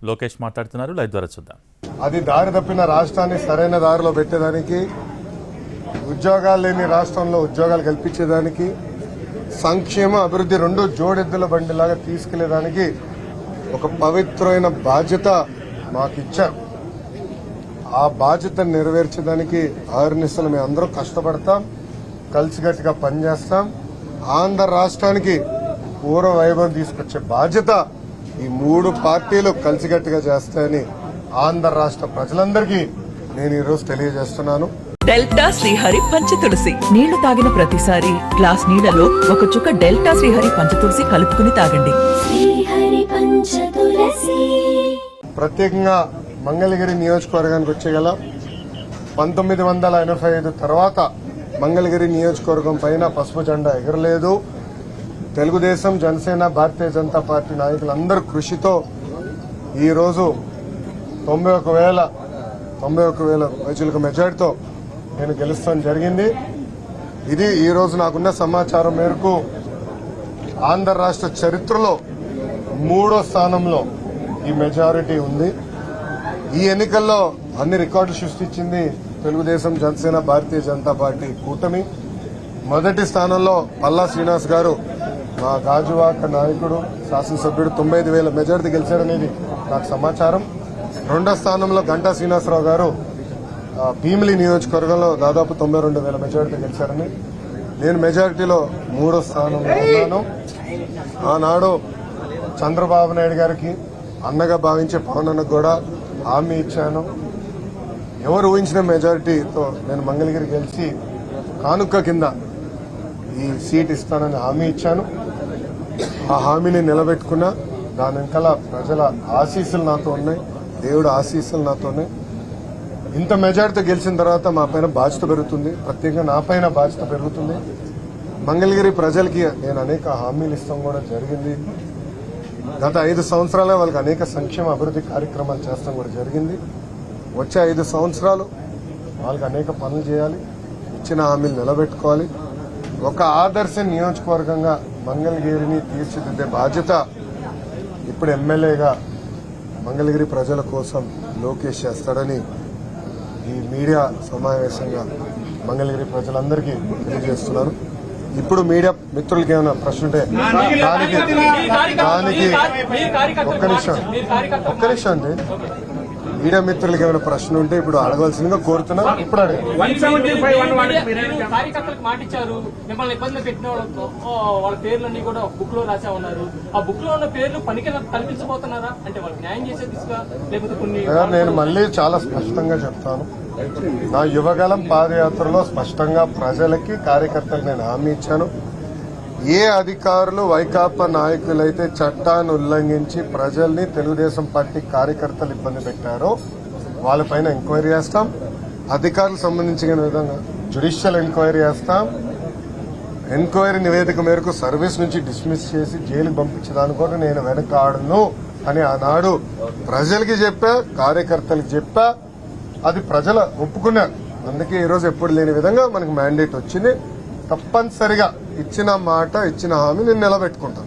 లోకేష్ మాట్లాడుతున్నారు. లైవ్ ద్వారా చూద్దాం. అది దారి తప్పిన రాష్ట్రాన్ని సరైన దారిలో పెట్టేదానికి, ఉద్యోగాలు లేని రాష్ట్రంలో ఉద్యోగాలు కల్పించేదానికి, సంక్షేమ అభివృద్ధి రెండు జోడెద్దుల బండిలాగా తీసుకెళ్లేదానికి ఒక పవిత్రమైన బాధ్యత మాకు ఇచ్చారు. ఆ బాధ్యతను నెరవేర్చడానికి ఆరునిశలు మేము అందరూ కష్టపడతాం, కలిసికట్టుగా పనిచేస్తాం. ఆంధ్ర రాష్ట్రానికి పూర్వ వైభవం తీసుకొచ్చే బాధ్యత ఈ మూడు పార్టీలు కలిసికట్టుగా చేస్తాయని ఆంధ్ర రాష్ట్ర ప్రజలందరికీ నేను ఈరోజు తెలియజేస్తున్నాను. డెల్టా శ్రీహరి పంచతులసి నీళ్లు తాగిన ప్రతిసారి గ్లాస్ నీళ్లలో ఒక చుక్క డెల్టా శ్రీహరి పంచతులసి కలుపుకుని తాగండి. ప్రత్యేకంగా మంగళగిరి నియోజకవర్గానికి వచ్చేగల 1985 తర్వాత మంగళగిరి నియోజకవర్గం పైన పసుపు జెండా ఎగరలేదు. తెలుగుదేశం, జనసేన, భారతీయ జనతా పార్టీ నాయకులందరూ కృషితో ఈరోజు 91,000 పైచులకు మెజార్టీతో నేను గెలుస్తాం జరిగింది. ఇది ఈరోజు నాకున్న సమాచారం మేరకు ఆంధ్ర రాష్ట్ర చరిత్రలో 3వ స్థానంలో ఈ మెజారిటీ ఉంది. ఈ ఎన్నికల్లో అన్ని రికార్డులు సృష్టించింది తెలుగుదేశం, జనసేన, భారతీయ జనతా పార్టీ కూటమి. మొదటి స్థానంలో పల్లా శ్రీనివాస్ గారు, మా గాజువాక నాయకుడు, శాసనసభ్యుడు 95,000 మెజారిటీ గెలిచారనేది నాకు సమాచారం. రెండో స్థానంలో గంటా శ్రీనివాసరావు గారు భీమిలి నియోజకవర్గంలో దాదాపు 92,000 మెజారిటీ గెలిచారని, నేను మెజారిటీలో 3వ స్థానంలో ఉన్నాను. ఆనాడు చంద్రబాబు నాయుడు గారికి అన్నగా భావించే పవన్ అన్నకు కూడా హామీ ఇచ్చాను. ఎవరు ఊహించిన మెజారిటీతో నేను మంగళగిరి గెలిచి కానుక కింద ఈ సీట్ ఇస్తానని హామీ ఇచ్చాను. ఆ హామీని నిలబెట్టుకున్నా. దాని వెనకాల ప్రజల ఆశీస్సులు నాతో ఉన్నాయి, దేవుడు ఆశీస్సులు నాతో ఉన్నాయి. ఇంత మెజారిటీతో గెలిచిన తర్వాత మా పైన బాధ్యత పెరుగుతుంది, ప్రత్యేకంగా నా పైన బాధ్యత పెరుగుతుంది. మంగళగిరి ప్రజలకి నేను అనేక హామీలు ఇస్తాం కూడా జరిగింది. గత 5 సంవత్సరాలుగా వాళ్ళకి అనేక సంక్షేమ అభివృద్ధి కార్యక్రమాలు చేస్తాం కూడా జరిగింది. వచ్చే 5 సంవత్సరాలు వాళ్ళకి అనేక పనులు చేయాలి, ఇచ్చిన హామీలు నిలబెట్టుకోవాలి. ఒక ఆదర్శ నియోజకవర్గంగా మంగళగిరిని తీర్చిదిద్దే బాధ్యత ఇప్పుడు ఎమ్మెల్యేగా మంగళగిరి ప్రజల కోసం లోకేష్ చేస్తాడని ఈ మీడియా సమావేశంగా మంగళగిరి ప్రజలందరికీ తెలియజేస్తున్నాను. ఇప్పుడు మీడియా మిత్రులకి ఏమైనా ప్రశ్న ఉంటే దానికి ఒక్క నిమిషం అండి. మీడియా మిత్రులకి ఏమైనా ప్రశ్న ఉంటే ఇప్పుడు అడగవలసిందిగా కోరుతున్నా. ఇప్పుడు కార్యకర్తలకు మాటిచ్చారు, మిమ్మల్ని ఇబ్బందులు పెట్టిన వాళ్ళ పేర్లన్నీ కూడా బుక్ లో రాసా ఉన్నారు. ఆ బుక్ లో ఉన్న పేర్లు పనికి కల్పించబోతున్నారా? అంటే వాళ్ళకి న్యాయం చేసే దిశగా, లేకపోతే కొన్ని నేను మళ్ళీ చాలా స్పష్టంగా చెప్తాను. నా యువగలం పాదయాత్రలో స్పష్టంగా ప్రజలకి, కార్యకర్తలకు నేను హామీ ఇచ్చాను. ఏ అధికారులు, వైకాపా నాయకులైతే చట్టాన్ని ఉల్లంఘించి ప్రజల్ని, తెలుగుదేశం పార్టీ కార్యకర్తలు ఇబ్బంది పెట్టారో వాళ్ళపైన ఎంక్వైరీ చేస్తాం. అధికారులకు సంబంధించిన విధంగా జ్యుడిషియల్ ఎంక్వైరీ చేస్తాం. ఎంక్వైరీ నివేదిక మేరకు సర్వీస్ నుంచి డిస్మిస్ చేసి జైలుకు పంపించడానికి కూడా నేను వెనకాడను అని ఆనాడు ప్రజలకి చెప్పా, కార్యకర్తలకు చెప్పా. అది ప్రజలు ఒప్పుకున్నారు. అందుకే ఈరోజు ఎప్పుడు లేని విధంగా మనకు మ్యాండేట్ వచ్చింది. తప్పనిసరిగా ఇచ్చిన మాట, ఇచ్చిన హామీ నేను నిలబెట్టుకుంటాను.